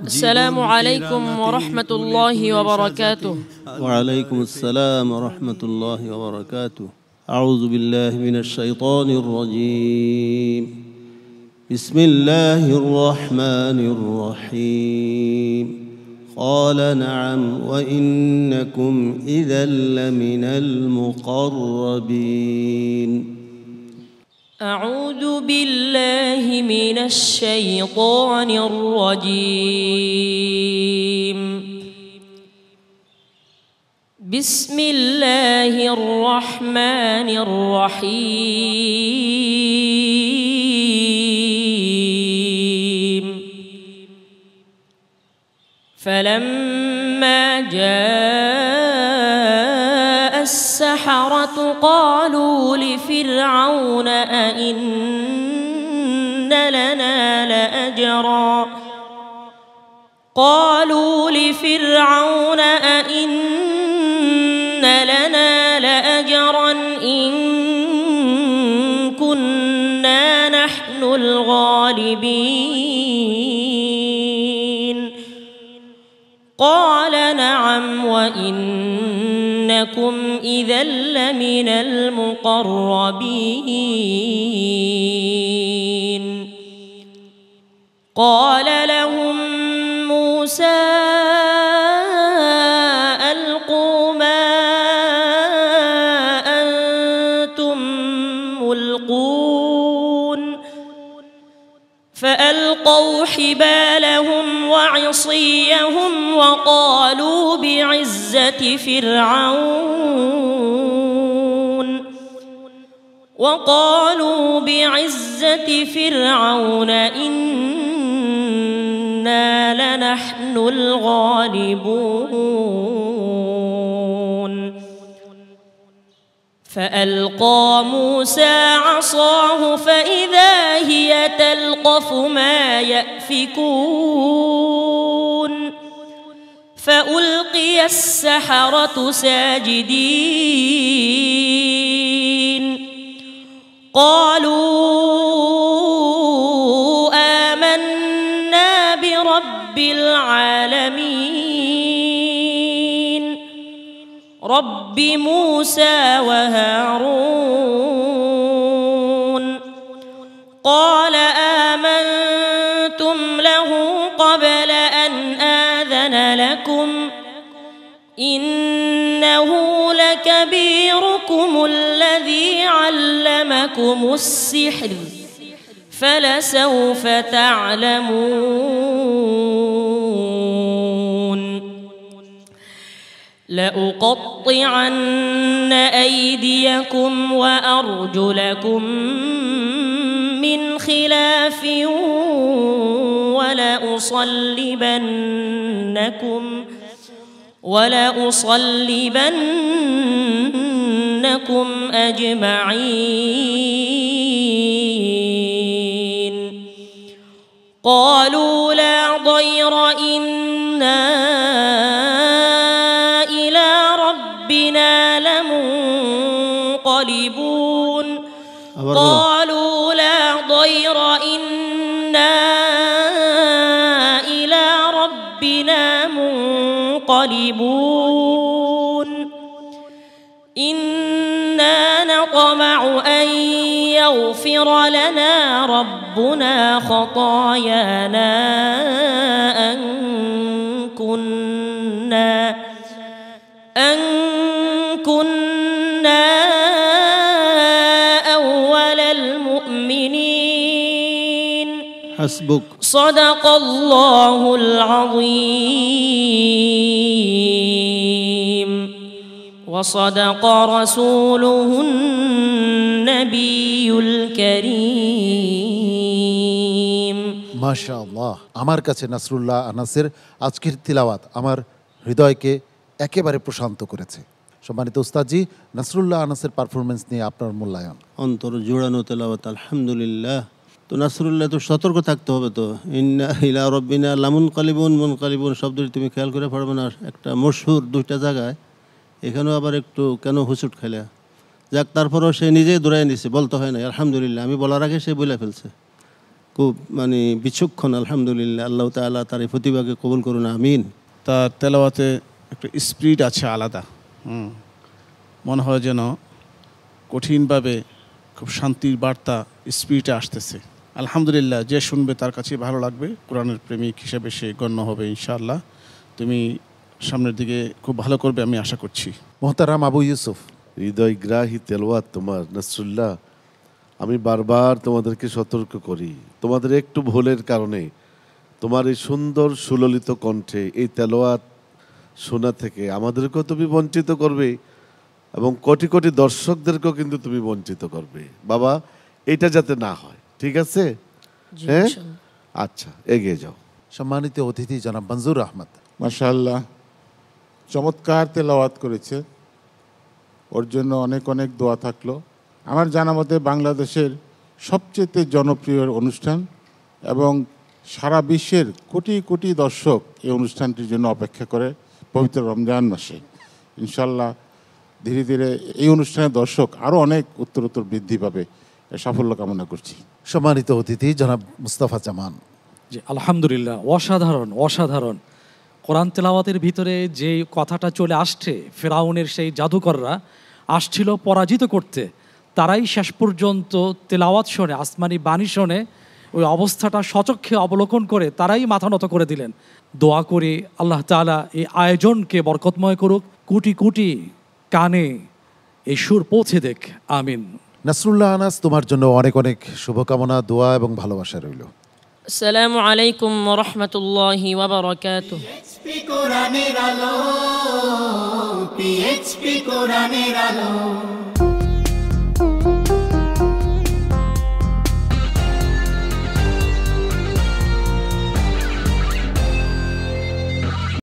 السلام عليكم ورحمة الله وبركاته. وعليكم السلام ورحمة الله وبركاته. أعوذ بالله من الشيطان الرجيم. بسم الله الرحمن الرحيم. قال نعم وإنكم إذا لمن المقربين. أعوذ بالله من الشيطان الرجيم. بسم الله الرحمن الرحيم. فلما جاء السحرة قالوا لفرعون أئن لنا لأجرا إن كنا نحن الغالبين. قال نعم وإنكم إذا لمن المقربين. قال لهم موسى ألقوا ما أنتم ملقون. فألقوا حبالهم وعصيهم وقالوا بعزة فرعون إنا لنحن الغالبون. فألقى موسى عصاه فإذا هي تلقف ما يأفكون. فألقي السحرة ساجدين قالوا آمنا برب العالمين رب موسى وهارون. قال آمنتم له قبل أن آذن لكم إنه لكبيركم الذي علمكم السحر فلسوف تعلمون. لأقطعن أيديكم وأرجلكم من خلاف ولأصلبنكم أجمعين. قالوا لا ضير إنا إلى ربنا لمنقلبون. قالوا لا ضير إنا إلى ربنا منقلبون. إنا نطمع أن يغفر لنا ربنا خطايانا أن كنا أول المؤمنين. حسبك. صدق الله العظيم وصدق رسوله النبي الكريم. মাশাআল্লাহ। আমার কাছে নাসরুল্লাহ আনাসের আজকের তিলাওয়াত আমার হৃদয়কে একেবারে প্রশান্ত করেছে। সম্মানিত উস্তাদজি, নাসরুল্লাহ আনাসের পারফরমেন্স নিয়ে আপনার মূল্যায়ন? অন্তর জোড়ানো তেলাওয়াত, আলহামদুলিল্লাহ। তো নাসরুল্লাহ তো সতর্ক থাকতে হবে। তো ইন্না ইলা রব্বিনা লামুনকালিবুন শব্দটি তুমি খেয়াল করে পারবে না, একটা মশহুর দুইটা জায়গায়, এখানেও আবার একটু কেন হুচুট খেলে যাক, তারপরেও সে নিজেই দৌড়াই নিছে, বলতে হয় না। আলহামদুলিল্লাহ, আমি বলার আগে সে বলে ফেলছে। খুব মানে বিচক্ষণ। আলহামদুলিল্লাহ, আল্লাহ তাআলা তার এই প্রতিভাকে কবুল করুন, আমিন। তার তেলাওয়াতে একটা স্পিরিট আছে আলাদা। মনে হয় যেন কঠিনভাবে খুব শান্তির বার্তা স্পিরিটে আসতেছে। আলহামদুলিল্লাহ, যে শুনবে তার কাছে ভালো লাগবে, কোরআনের প্রেমিক হিসেবে সে গণ্য হবে ইনশাআল্লাহ। তুমি সামনের দিকে খুব ভালো করবে আমি আশা করছি। মোহতারাম আবু ইউসুফ, হৃদয়গ্রাহী তেলাওয়াত তোমার নাসরুল্লাহ। আমি বারবার তোমাদেরকে সতর্ক করি, তোমাদের একটু ভুলের কারণে তোমার এই সুন্দর সুললিত কণ্ঠে এই তেলাওয়াত শোনা থেকে আমাদেরকেও তুমি বঞ্চিত করবে এবং কোটি কোটি দর্শকদেরকেও কিন্তু তুমি বঞ্চিত করবে। বাবা, এটা যাতে না হয়, ঠিক আছে? হ্যাঁ, আচ্ছা, এগিয়ে যাও। সম্মানিত অতিথি জনাব মঞ্জুর আহমদ। মাশাআল্লাহ, চমৎকার তেলাওয়াত করেছে, ওর জন্য অনেক অনেক দোয়া থাকলো। আমার জানা মতে বাংলাদেশের সবচেয়ে জনপ্রিয় অনুষ্ঠান এবং সারা বিশ্বের কোটি কোটি দর্শক এই অনুষ্ঠানটির জন্য অপেক্ষা করে পবিত্র রমজান মাসে। ইনশাল্লাহ ধীরে ধীরে এই অনুষ্ঠানের দর্শক আরও অনেক উত্তরোত্তর বৃদ্ধি পাবে, সাফল্য কামনা করছি। সম্মানিত অতিথি জনাব মুস্তাফা জামান। জি, আলহামদুলিল্লাহ, অসাধারণ অসাধারণ। কোরআন তেলাওয়াতের ভিতরে যে কথাটা চলে আসছে, ফেরাউনের সেই জাদুকররা আসছিল পরাজিত করতে, তারাই শেষ পর্যন্ত তেলাওয়াত শোনে, আসমানি বাণী শোনে, ওই অবস্থাটা সচক্ষে অবলোকন করে তারাই মাথা নত করে দিলেন। দোয়া করি আল্লাহ তাআলা এই আয়োজনকে বরকতময় করুক, কোটি কোটি কানে এই সুর পৌঁছে দেখ, আমিন। নাসরুল্লাহ আনাস, তোমার জন্য অনেক অনেক শুভকামনা, দোয়া এবং ভালোবাসা রইল। আসসালামু আলাইকুম ওয়া রাহমাতুল্লাহি ওয়া বারাকাতুহু। PHP কোরআনের আলো।